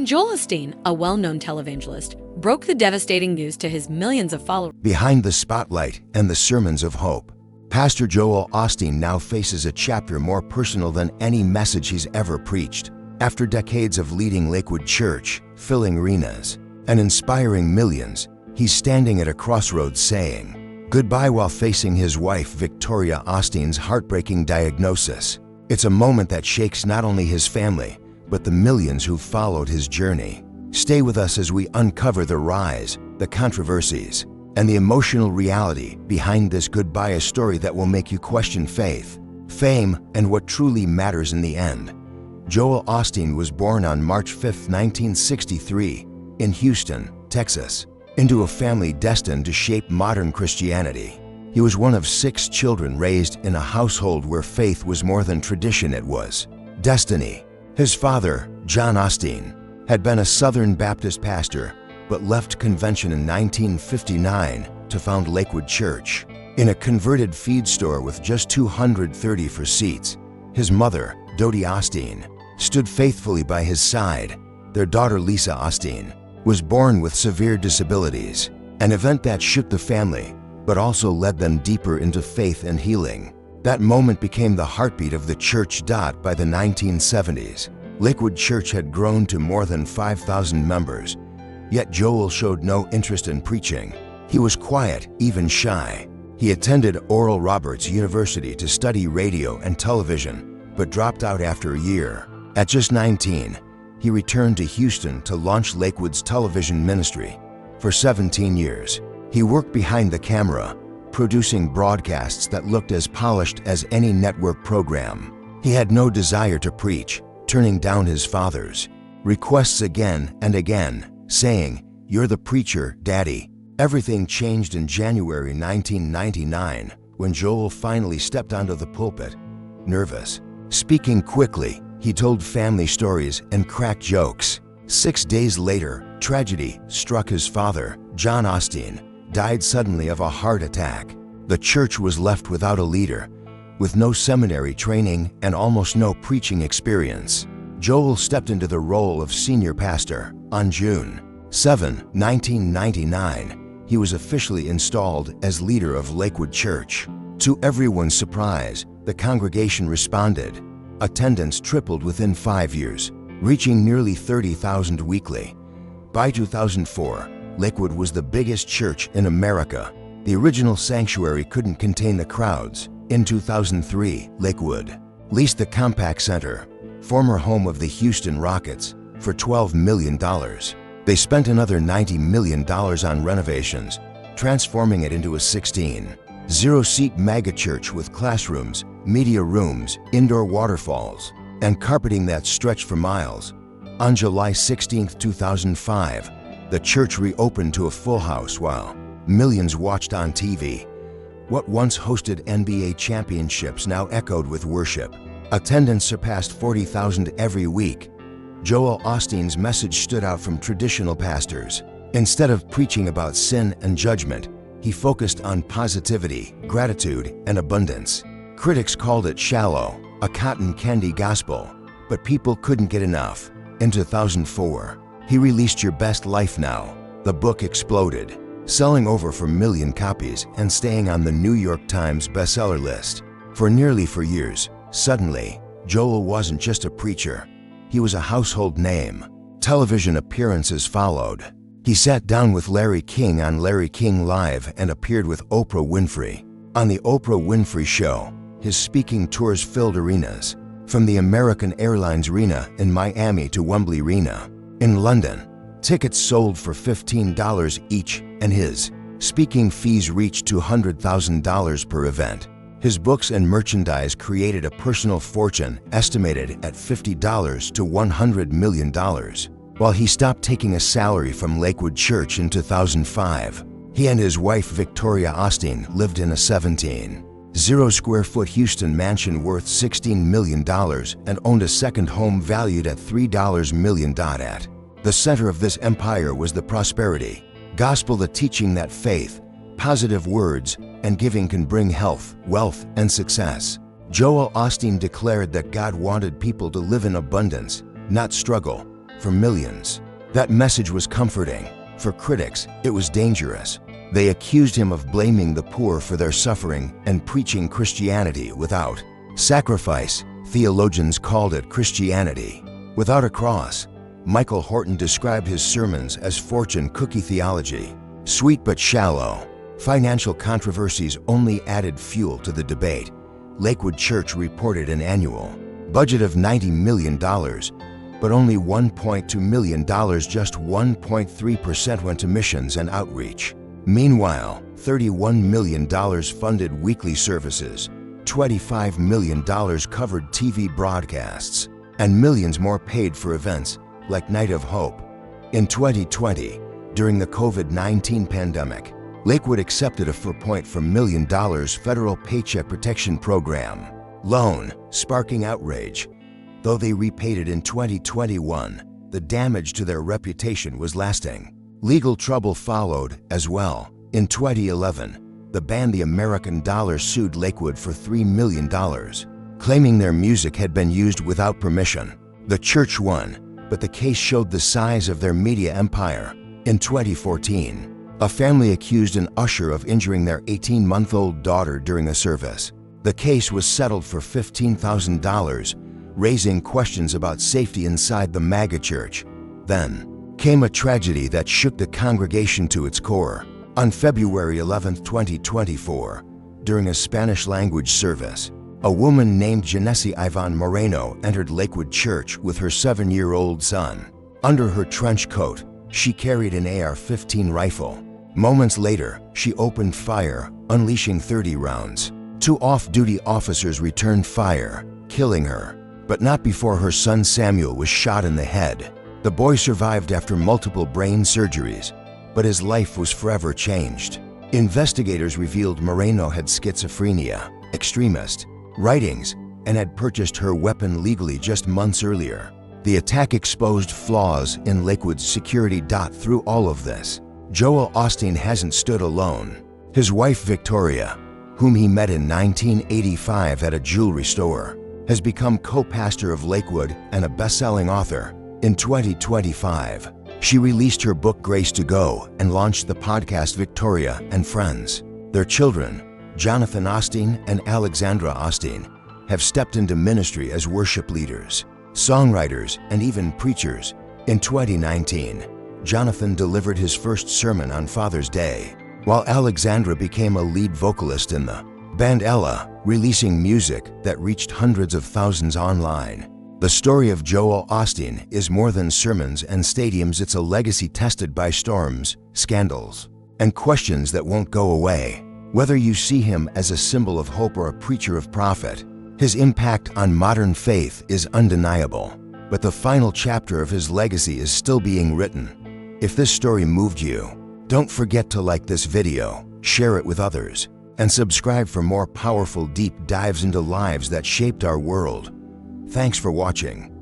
Joel Osteen, a well-known televangelist, broke the devastating news to his millions of followers. Behind the spotlight and the sermons of hope, Pastor Joel Osteen now faces a chapter more personal than any message he's ever preached. After decades of leading Lakewood Church, filling arenas, and inspiring millions, he's standing at a crossroads saying goodbye while facing his wife Victoria Osteen's heartbreaking diagnosis. It's a moment that shakes not only his family, but the millions who followed his journey. Stay with us as we uncover the rise, the controversies, and the emotional reality behind this goodbye, a story that will make you question faith, fame, and what truly matters in the end. Joel Osteen was born on March 5, 1963, in Houston, Texas, into a family destined to shape modern Christianity. He was one of 6 children raised in a household where faith was more than tradition, it was destiny. His father, John Osteen, had been a Southern Baptist pastor, but left convention in 1959 to found Lakewood Church. In a converted feed store with just 234 seats, his mother, Dodie Osteen, stood faithfully by his side. Their daughter, Lisa Osteen, was born with severe disabilities, an event that shook the family, but also led them deeper into faith and healing. That moment became the heartbeat of the church. By the 1970s, Lakewood Church had grown to more than 5,000 members, yet Joel showed no interest in preaching. He was quiet, even shy. He attended Oral Roberts University to study radio and television, but dropped out after a year. At just 19, he returned to Houston to launch Lakewood's television ministry. For 17 years, he worked behind the camera, producing broadcasts that looked as polished as any network program. He had no desire to preach, turning down his father's requests again and again, saying, "You're the preacher, Daddy." Everything changed in January 1999 when Joel finally stepped onto the pulpit. Nervous, speaking quickly, he told family stories and cracked jokes. 6 days later, tragedy struck. His father, John Osteen, died suddenly of a heart attack. The church was left without a leader, with no seminary training and almost no preaching experience. Joel stepped into the role of senior pastor. On June 7, 1999, he was officially installed as leader of Lakewood Church. To everyone's surprise, the congregation responded. Attendance tripled within 5 years, reaching nearly 30,000 weekly. By 2004, Lakewood was the biggest church in America. The original sanctuary couldn't contain the crowds. In 2003, Lakewood leased the Compaq Center, former home of the Houston Rockets, for $12 million. They spent another $90 million on renovations, transforming it into a 16,000-seat megachurch with classrooms, media rooms, indoor waterfalls, and carpeting that stretched for miles. On July 16, 2005, the church reopened to a full house while millions watched on TV. What once hosted NBA championships now echoed with worship. Attendance surpassed 40,000 every week. Joel Osteen's message stood out from traditional pastors. Instead of preaching about sin and judgment, he focused on positivity, gratitude, and abundance. Critics called it shallow, a cotton candy gospel, but people couldn't get enough. In 2004, he released Your Best Life Now. The book exploded, selling over 4 million copies and staying on the New York Times bestseller list. For nearly 4 years, suddenly, Joel wasn't just a preacher. He was a household name. Television appearances followed. He sat down with Larry King on Larry King Live and appeared with Oprah Winfrey. On The Oprah Winfrey Show, his speaking tours filled arenas, from the American Airlines Arena in Miami to Wembley Arena in London. Tickets sold for $15 each, and his speaking fees reached $200,000 per event. His books and merchandise created a personal fortune estimated at $50 to $100 million. While he stopped taking a salary from Lakewood Church in 2005, he and his wife Victoria Osteen lived in a 17,000-square-foot Houston mansion worth $16 million and owned a second home valued at $3 million. At the center of this empire was the prosperity gospel, the teaching that faith, positive words, and giving can bring health, wealth, and success. Joel Osteen declared that God wanted people to live in abundance, not struggle. for millions. That message was comforting. For critics, it was dangerous. They accused him of blaming the poor for their suffering and preaching Christianity without sacrifice. Theologians called it Christianity without a cross. Michael Horton described his sermons as fortune cookie theology, sweet but shallow. Financial controversies only added fuel to the debate. Lakewood Church reported an annual budget of $90 million, but only $1.2 million, just 1.3%, went to missions and outreach. Meanwhile, $31 million funded weekly services, $25 million covered TV broadcasts, and millions more paid for events like Night of Hope. In 2020, during the COVID-19 pandemic, Lakewood accepted a $4.4 million federal Paycheck Protection Program loan, sparking outrage. Though they repaid it in 2021, the damage to their reputation was lasting. Legal trouble followed as well. In 2011, the band The American Dollar sued Lakewood for $3 million, claiming their music had been used without permission. The church won, but the case showed the size of their media empire. In 2014, a family accused an usher of injuring their 18-month-old daughter during a service. The case was settled for $15,000, raising questions about safety inside the MAGA church. Then came a tragedy that shook the congregation to its core. On February 11, 2024, during a Spanish-language service, a woman named Genesee Ivan Moreno entered Lakewood Church with her 7-year-old son. Under her trench coat, she carried an AR-15 rifle. Moments later, she opened fire, unleashing 30 rounds. 2 off-duty officers returned fire, killing her, but not before her son Samuel was shot in the head. The boy survived after multiple brain surgeries, but his life was forever changed. Investigators revealed Moreno had schizophrenia, extremist writings, and had purchased her weapon legally just months earlier. The attack exposed flaws in Lakewood's security. Through all of this, Joel Osteen hasn't stood alone. His wife Victoria, whom he met in 1985 at a jewelry store, has become co-pastor of Lakewood and a best-selling author. In 2025, she released her book Grace to Go and launched the podcast Victoria and Friends. Their children, Jonathan Osteen and Alexandra Osteen, have stepped into ministry as worship leaders, songwriters, and even preachers. In 2019, Jonathan delivered his first sermon on Father's Day, while Alexandra became a lead vocalist in the band Ella, releasing music that reached hundreds of thousands online. The story of Joel Osteen is more than sermons and stadiums. It's a legacy tested by storms, scandals, and questions that won't go away. Whether you see him as a symbol of hope or a preacher of profit, his impact on modern faith is undeniable. But the final chapter of his legacy is still being written. If this story moved you, don't forget to like this video, share it with others, and subscribe for more powerful deep dives into lives that shaped our world. Thanks for watching.